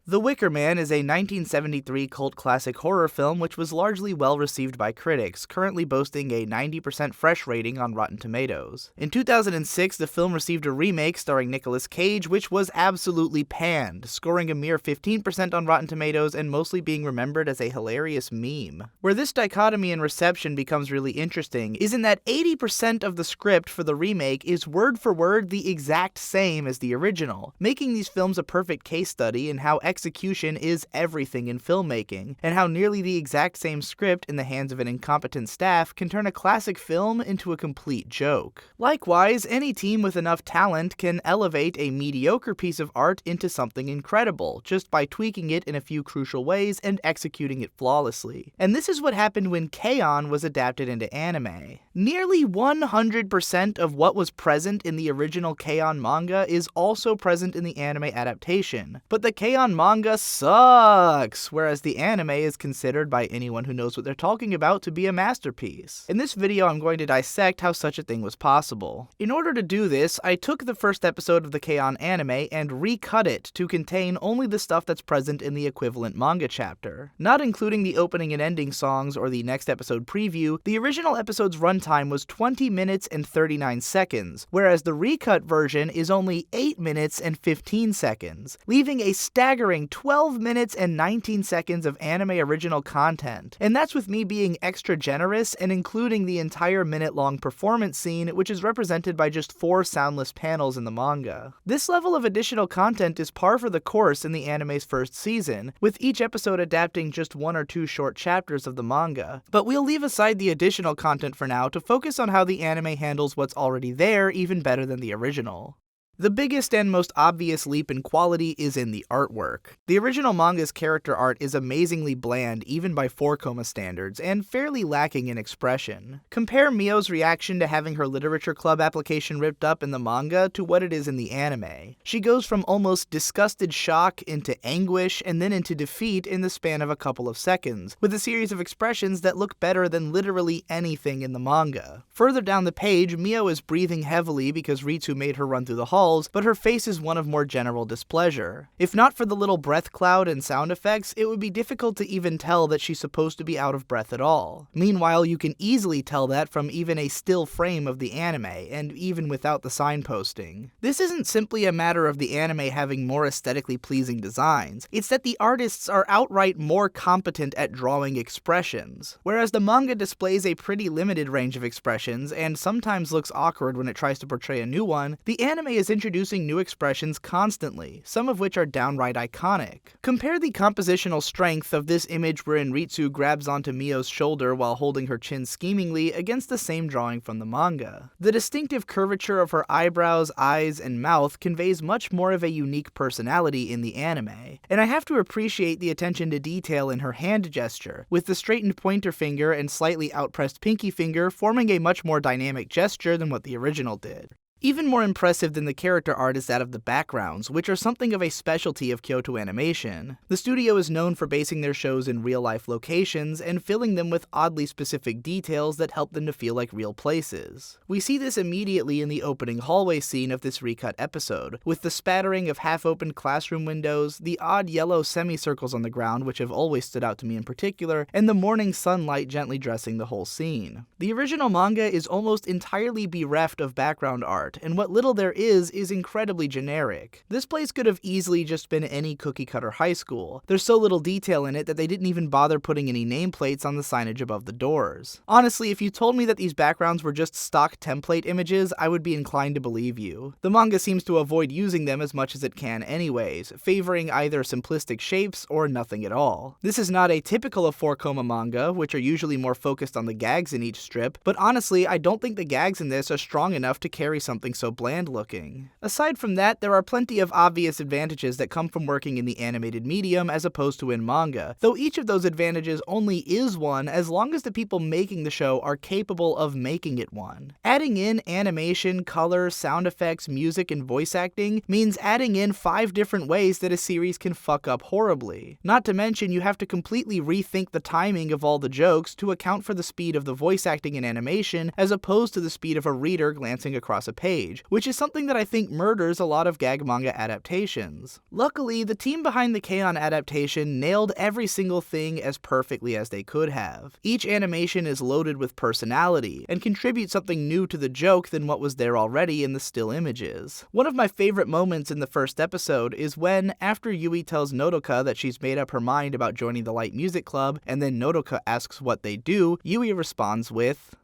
The Wicker Man is a 1973 cult classic horror film which was largely well received by critics, currently boasting a 90% fresh rating on Rotten Tomatoes. In 2006, the film received a remake starring Nicolas Cage, which was absolutely panned, scoring a mere 15% on Rotten Tomatoes and mostly being remembered as a hilarious meme. Where this dichotomy in reception becomes really interesting is in that 80% of the script for the remake is word for word the exact same as the original, making these films a perfect case study in how execution is everything in filmmaking, and how nearly the exact same script in the hands of an incompetent staff can turn a classic film into a complete joke. Likewise, any team with enough talent can elevate a mediocre piece of art into something incredible, just by tweaking it in a few crucial ways and executing it flawlessly. And this is what happened when K-On was adapted into anime. Nearly 100% of what was present in the original K-On manga is also present in the anime adaptation, but the K-On manga sucks, whereas the anime is considered by anyone who knows what they're talking about to be a masterpiece. In this video, I'm going to dissect how such a thing was possible. In order to do this, I took the first episode of the K-On anime and recut it to contain only the stuff that's present in the equivalent manga chapter. Not including the opening and ending songs or the next episode preview, the original episode's runtime was 20 minutes and 39 seconds, whereas the recut version is only 8 minutes and 15 seconds, leaving a staggering 12 minutes and 19 seconds of anime original content. And that's with me being extra generous and including the entire minute-long performance scene, which is represented by just 4 soundless panels in the manga. This level of additional content is par for the course in the anime's first season, with each episode adapting just 1 or 2 short chapters of the manga. But we'll leave aside the additional content for now to focus on how the anime handles what's already there even better than the original. The biggest and most obvious leap in quality is in the artwork. The original manga's character art is amazingly bland even by 4-koma standards, and fairly lacking in expression. Compare Mio's reaction to having her literature club application ripped up in the manga to what it is in the anime. She goes from almost disgusted shock into anguish and then into defeat in the span of a couple of seconds, with a series of expressions that look better than literally anything in the manga. Further down the page, Mio is breathing heavily because Ritsu made her run through the hall, but her face is one of more general displeasure. If not for the little breath cloud and sound effects, it would be difficult to even tell that she's supposed to be out of breath at all. Meanwhile, you can easily tell that from even a still frame of the anime, and even without the signposting. This isn't simply a matter of the anime having more aesthetically pleasing designs, it's that the artists are outright more competent at drawing expressions. Whereas the manga displays a pretty limited range of expressions, and sometimes looks awkward when it tries to portray a new one, the anime is introducing new expressions constantly, some of which are downright iconic. Compare the compositional strength of this image wherein Ritsu grabs onto Mio's shoulder while holding her chin schemingly against the same drawing from the manga. The distinctive curvature of her eyebrows, eyes, and mouth conveys much more of a unique personality in the anime, and I have to appreciate the attention to detail in her hand gesture, with the straightened pointer finger and slightly outpressed pinky finger forming a much more dynamic gesture than what the original did. Even more impressive than the character art is that of the backgrounds, which are something of a specialty of Kyoto Animation. The studio is known for basing their shows in real-life locations and filling them with oddly specific details that help them to feel like real places. We see this immediately in the opening hallway scene of this recut episode, with the spattering of half-opened classroom windows, the odd yellow semicircles on the ground which have always stood out to me in particular, and the morning sunlight gently dressing the whole scene. The original manga is almost entirely bereft of background art, and what little there is incredibly generic. This place could have easily just been any cookie-cutter high school. There's so little detail in it that they didn't even bother putting any nameplates on the signage above the doors. Honestly, if you told me that these backgrounds were just stock template images, I would be inclined to believe you. The manga seems to avoid using them as much as it can anyways, favoring either simplistic shapes or nothing at all. This is not atypical of 4-koma manga, which are usually more focused on the gags in each strip, but honestly, I don't think the gags in this are strong enough to carry something so bland looking. Aside from that, there are plenty of obvious advantages that come from working in the animated medium as opposed to in manga, though each of those advantages only is one as long as the people making the show are capable of making it one. Adding in animation, color, sound effects, music, and voice acting means adding in 5 different ways that a series can fuck up horribly. Not to mention, you have to completely rethink the timing of all the jokes to account for the speed of the voice acting and animation as opposed to the speed of a reader glancing across a page. page, which is something that I think murders a lot of gag manga adaptations. Luckily, the team behind the K-On adaptation nailed every single thing as perfectly as they could have. Each animation is loaded with personality, and contributes something new to the joke than what was there already in the still images. One of my favorite moments in the first episode is when, after Yui tells Nodoka that she's made up her mind about joining the Light Music Club, and then Nodoka asks what they do, Yui responds with,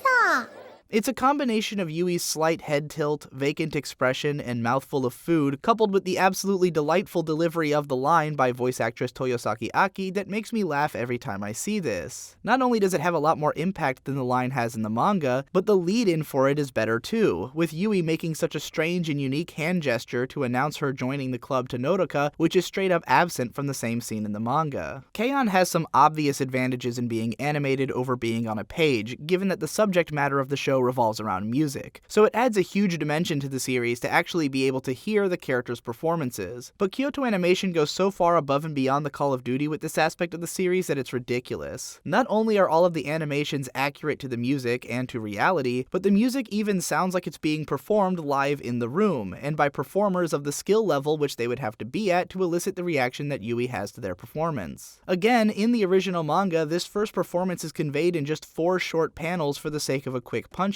"Sa." It's a combination of Yui's slight head tilt, vacant expression, and mouthful of food, coupled with the absolutely delightful delivery of the line by voice actress Toyosaki Aki that makes me laugh every time I see this. Not only does it have a lot more impact than the line has in the manga, but the lead-in for it is better too, with Yui making such a strange and unique hand gesture to announce her joining the club to Nodoka, which is straight up absent from the same scene in the manga. K-On has some obvious advantages in being animated over being on a page, given that the subject matter of the show revolves around music, so it adds a huge dimension to the series to actually be able to hear the characters' performances. But Kyoto Animation goes so far above and beyond the Call of Duty with this aspect of the series that it's ridiculous. Not only are all of the animations accurate to the music and to reality, but the music even sounds like it's being performed live in the room, and by performers of the skill level which they would have to be at to elicit the reaction that Yui has to their performance. Again, in the original manga, this first performance is conveyed in just 4 short panels for the sake of a quick punchline.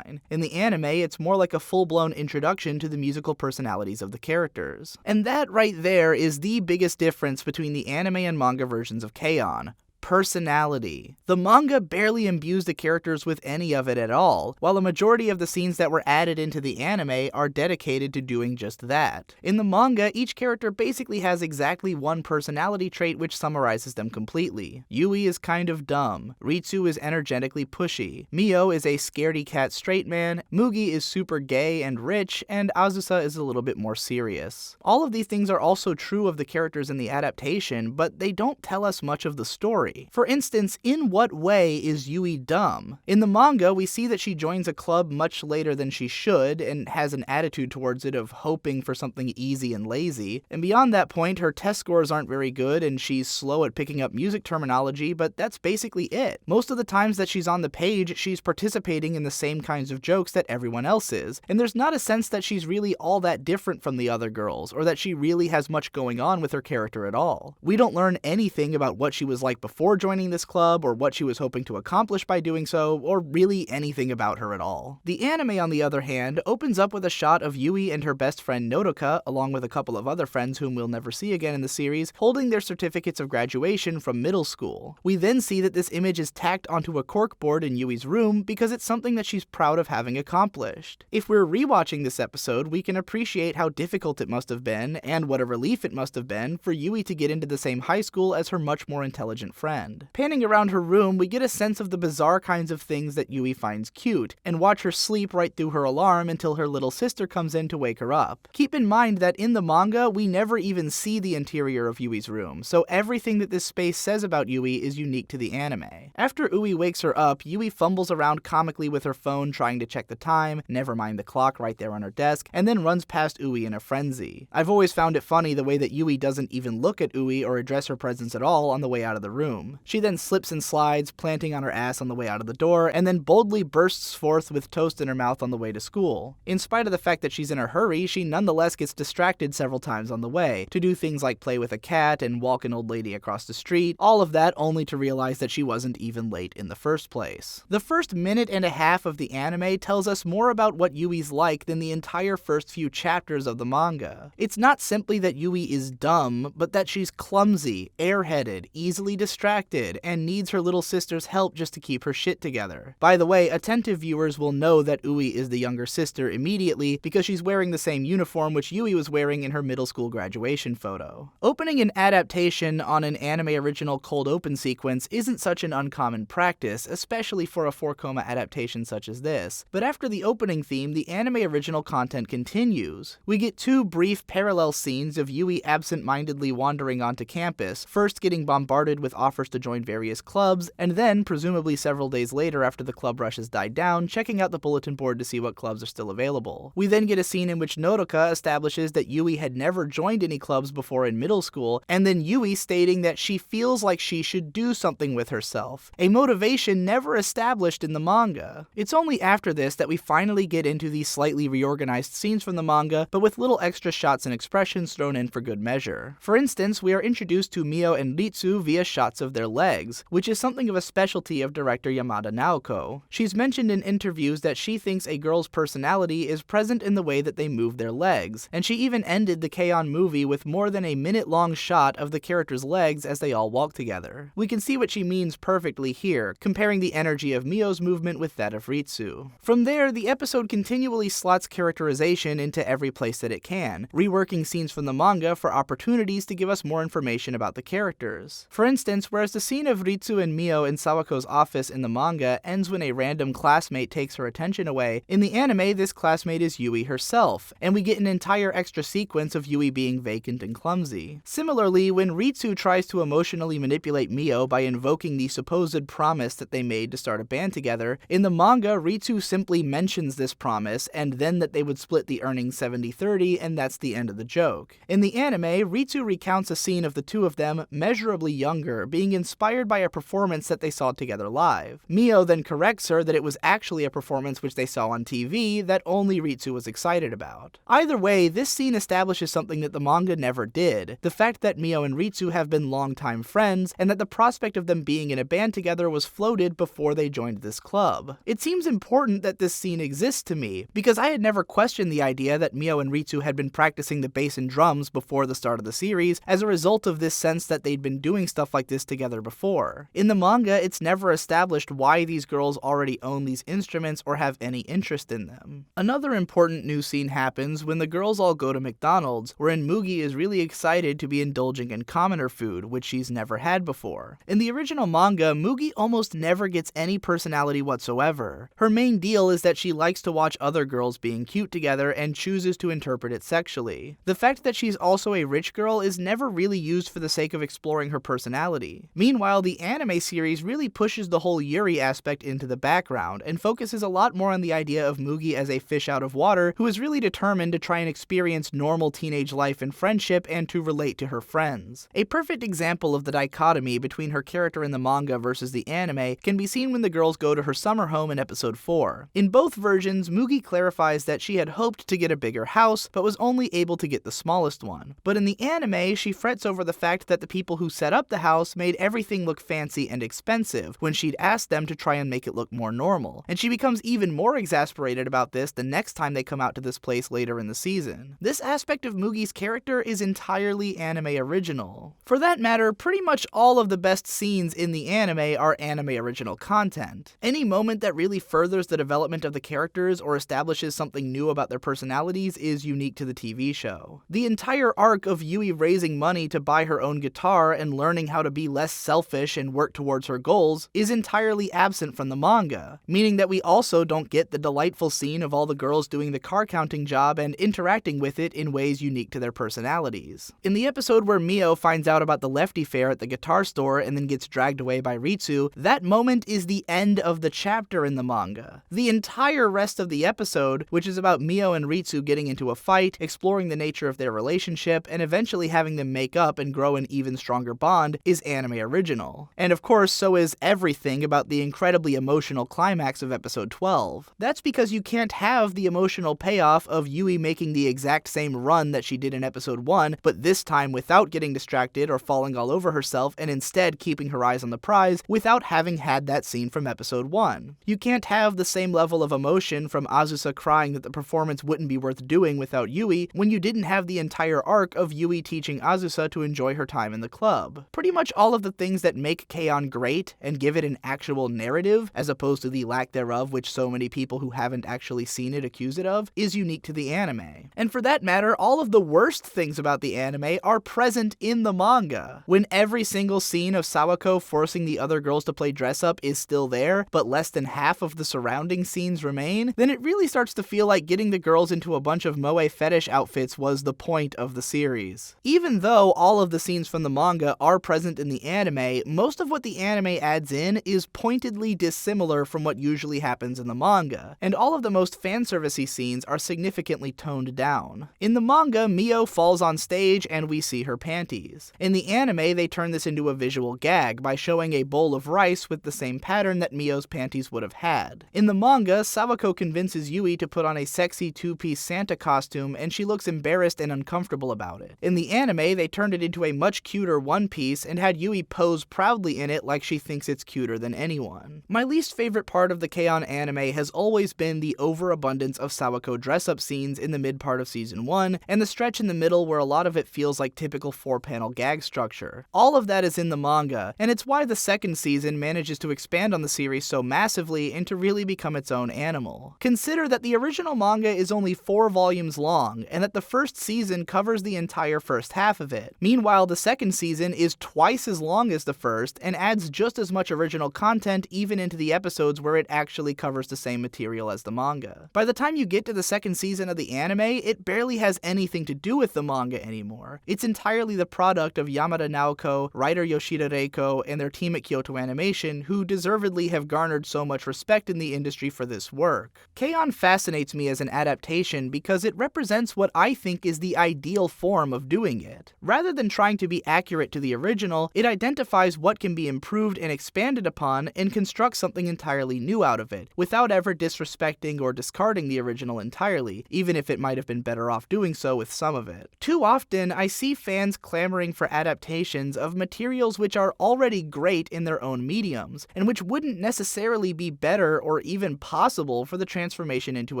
In the anime, it's more like a full-blown introduction to the musical personalities of the characters. And that right there is the biggest difference between the anime and manga versions of K-On. Personality. The manga barely imbues the characters with any of it at all, while a majority of the scenes that were added into the anime are dedicated to doing just that. In the manga, each character basically has exactly one personality trait which summarizes them completely. Yui is kind of dumb, Ritsu is energetically pushy, Mio is a scaredy cat straight man, Mugi is super gay and rich, and Azusa is a little bit more serious. All of these things are also true of the characters in the adaptation, but they don't tell us much of the story. For instance, in what way is Yui dumb? In the manga, we see that she joins a club much later than she should, and has an attitude towards it of hoping for something easy and lazy, and beyond that point, her test scores aren't very good, and she's slow at picking up music terminology, but that's basically it. Most of the times that she's on the page, she's participating in the same kinds of jokes that everyone else is, and there's not a sense that she's really all that different from the other girls, or that she really has much going on with her character at all. We don't learn anything about what she was like before joining this club, or what she was hoping to accomplish by doing so, or really anything about her at all. The anime, on the other hand, opens up with a shot of Yui and her best friend Nodoka, along with a couple of other friends whom we'll never see again in the series, holding their certificates of graduation from middle school. We then see that this image is tacked onto a corkboard in Yui's room because it's something that she's proud of having accomplished. If we're rewatching this episode, we can appreciate how difficult it must have been, and what a relief it must have been, for Yui to get into the same high school as her much more intelligent friend. Panning around her room, we get a sense of the bizarre kinds of things that Yui finds cute, and watch her sleep right through her alarm until her little sister comes in to wake her up. Keep in mind that in the manga, we never even see the interior of Yui's room, so everything that this space says about Yui is unique to the anime. After Ui wakes her up, Yui fumbles around comically with her phone trying to check the time, never mind the clock right there on her desk, and then runs past Ui in a frenzy. I've always found it funny the way that Yui doesn't even look at Ui or address her presence at all on the way out of the room. She then slips and slides, planting on her ass on the way out of the door, and then boldly bursts forth with toast in her mouth on the way to school. In spite of the fact that she's in a hurry, she nonetheless gets distracted several times on the way, to do things like play with a cat and walk an old lady across the street, all of that only to realize that she wasn't even late in the first place. The first minute and a half of the anime tells us more about what Yui's like than the entire first few chapters of the manga. It's not simply that Yui is dumb, but that she's clumsy, airheaded, easily distracted, and needs her little sister's help just to keep her shit together. By the way, attentive viewers will know that Ui is the younger sister immediately because she's wearing the same uniform which Yui was wearing in her middle school graduation photo. Opening an adaptation on an anime original cold open sequence isn't such an uncommon practice, especially for a 4-coma adaptation such as this, but after the opening theme, the anime original content continues. We get 2 brief parallel scenes of Yui absent-mindedly wandering onto campus, first getting bombarded with offers offers to join various clubs, and then, presumably several days later after the club rush has died down, checking out the bulletin board to see what clubs are still available. We then get a scene in which Nodoka establishes that Yui had never joined any clubs before in middle school, and then Yui stating that she feels like she should do something with herself, a motivation never established in the manga. It's only after this that we finally get into these slightly reorganized scenes from the manga, but with little extra shots and expressions thrown in for good measure. For instance, we are introduced to Mio and Ritsu via shots of their legs, which is something of a specialty of director Yamada Naoko. She's mentioned in interviews that she thinks a girl's personality is present in the way that they move their legs, and she even ended the K-On movie with more than a minute-long shot of the characters' legs as they all walk together. We can see what she means perfectly here, comparing the energy of Mio's movement with that of Ritsu. From there, the episode continually slots characterization into every place that it can, reworking scenes from the manga for opportunities to give us more information about the characters. For instance, whereas the scene of Ritsu and Mio in Sawako's office in the manga ends when a random classmate takes her attention away, in the anime this classmate is Yui herself, and we get an entire extra sequence of Yui being vacant and clumsy. Similarly, when Ritsu tries to emotionally manipulate Mio by invoking the supposed promise that they made to start a band together, in the manga Ritsu simply mentions this promise and then that they would split the earnings 70-30, and that's the end of the joke. In the anime, Ritsu recounts a scene of the two of them, measurably younger, being inspired by a performance that they saw together live. Mio then corrects her that it was actually a performance which they saw on TV that only Ritsu was excited about. Either way, this scene establishes something that the manga never did, the fact that Mio and Ritsu have been longtime friends, and that the prospect of them being in a band together was floated before they joined this club. It seems important that this scene exists to me, because I had never questioned the idea that Mio and Ritsu had been practicing the bass and drums before the start of the series, as a result of this sense that they'd been doing stuff like this together before. In the manga, it's never established why these girls already own these instruments or have any interest in them. Another important new scene happens when the girls all go to McDonald's, wherein Mugi is really excited to be indulging in commoner food, which she's never had before. In the original manga, Mugi almost never gets any personality whatsoever. Her main deal is that she likes to watch other girls being cute together and chooses to interpret it sexually. The fact that she's also a rich girl is never really used for the sake of exploring her personality. Meanwhile, the anime series really pushes the whole Yuri aspect into the background and focuses a lot more on the idea of Mugi as a fish out of water who is really determined to try and experience normal teenage life and friendship and to relate to her friends. A perfect example of the dichotomy between her character in the manga versus the anime can be seen when the girls go to her summer home in episode 4. In both versions, Mugi clarifies that she had hoped to get a bigger house, but was only able to get the smallest one. But in the anime, she frets over the fact that the people who set up the house made everything look fancy and expensive, when she'd asked them to try and make it look more normal, and she becomes even more exasperated about this the next time they come out to this place later in the season. This aspect of Mugi's character is entirely anime original. For that matter, pretty much all of the best scenes in the anime are anime original content. Any moment that really furthers the development of the characters or establishes something new about their personalities is unique to the TV show. The entire arc of Yui raising money to buy her own guitar and learning how to be less selfish and work towards her goals is entirely absent from the manga, meaning that we also don't get the delightful scene of all the girls doing the car counting job and interacting with it in ways unique to their personalities. In the episode where Mio finds out about the lefty fair at the guitar store and then gets dragged away by Ritsu, that moment is the end of the chapter in the manga. The entire rest of the episode, which is about Mio and Ritsu getting into a fight, exploring the nature of their relationship, and eventually having them make up and grow an even stronger bond, is anime original. And of course, so is everything about the incredibly emotional climax of episode 12. That's because you can't have the emotional payoff of Yui making the exact same run that she did in episode 1, but this time without getting distracted or falling all over herself, and instead keeping her eyes on the prize without having had that scene from episode 1. You can't have the same level of emotion from Azusa crying that the performance wouldn't be worth doing without Yui when you didn't have the entire arc of Yui teaching Azusa to enjoy her time in the club. Pretty much all of the things that make K-On great and give it an actual narrative, as opposed to the lack thereof which so many people who haven't actually seen it accuse it of, is unique to the anime. And for that matter, all of the worst things about the anime are present in the manga. When every single scene of Sawako forcing the other girls to play dress up is still there, but less than half of the surrounding scenes remain, then it really starts to feel like getting the girls into a bunch of moe fetish outfits was the point of the series. Even though all of the scenes from the manga are present in the anime, most of what the anime adds in is pointedly dissimilar from what usually happens in the manga, and all of the most fanservice-y scenes are significantly toned down. In the manga, Mio falls on stage and we see her panties. In the anime, they turn this into a visual gag by showing a bowl of rice with the same pattern that Mio's panties would have had. In the manga, Sawako convinces Yui to put on a sexy two-piece Santa costume and she looks embarrassed and uncomfortable about it. In the anime, they turned it into a much cuter one-piece and had Yui pose proudly in it like she thinks it's cuter than anyone. My least favorite part of the K-On anime has always been the overabundance of Sawako dress-up scenes in the mid-part of Season 1, and the stretch in the middle where a lot of it feels like typical 4-panel gag structure. All of that is in the manga, and it's why the second season manages to expand on the series so massively and to really become its own animal. Consider that the original manga is only 4 volumes long, and that the first season covers the entire first half of it. Meanwhile, the second season is twice as long as the first, and adds just as much original content even into the episodes where it actually covers the same material as the manga. By the time you get to the second season of the anime, it barely has anything to do with the manga anymore. It's entirely the product of Yamada Naoko, writer Yoshida Reiko, and their team at Kyoto Animation, who deservedly have garnered so much respect in the industry for this work. K-On fascinates me as an adaptation because it represents what I think is the ideal form of doing it. Rather than trying to be accurate to the original, it identifies what can be improved and expanded upon and constructs something entirely new out of it, without ever disrespecting or discarding the original entirely, even if it might have been better off doing so with some of it. Too often, I see fans clamoring for adaptations of materials which are already great in their own mediums, and which wouldn't necessarily be better or even possible for the transformation into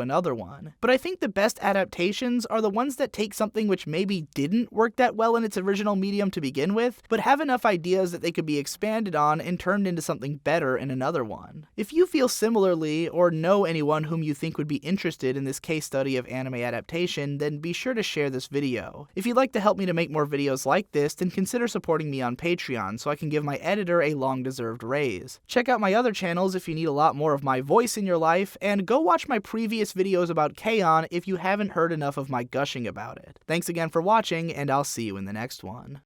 another one. But I think the best adaptations are the ones that take something which maybe didn't work that well in its original medium to begin with, but have enough ideas that they could be expanded on and turned into something better in another one. If you feel similarly, or know anyone whom you think would be interested in this case study of anime adaptation, then be sure to share this video. If you'd like to help me to make more videos like this, then consider supporting me on Patreon so I can give my editor a long-deserved raise. Check out my other channels if you need a lot more of my voice in your life, and go watch my previous videos about K-On if you haven't heard enough of my gushing about it. Thanks again for watching, and I'll see you in the next one.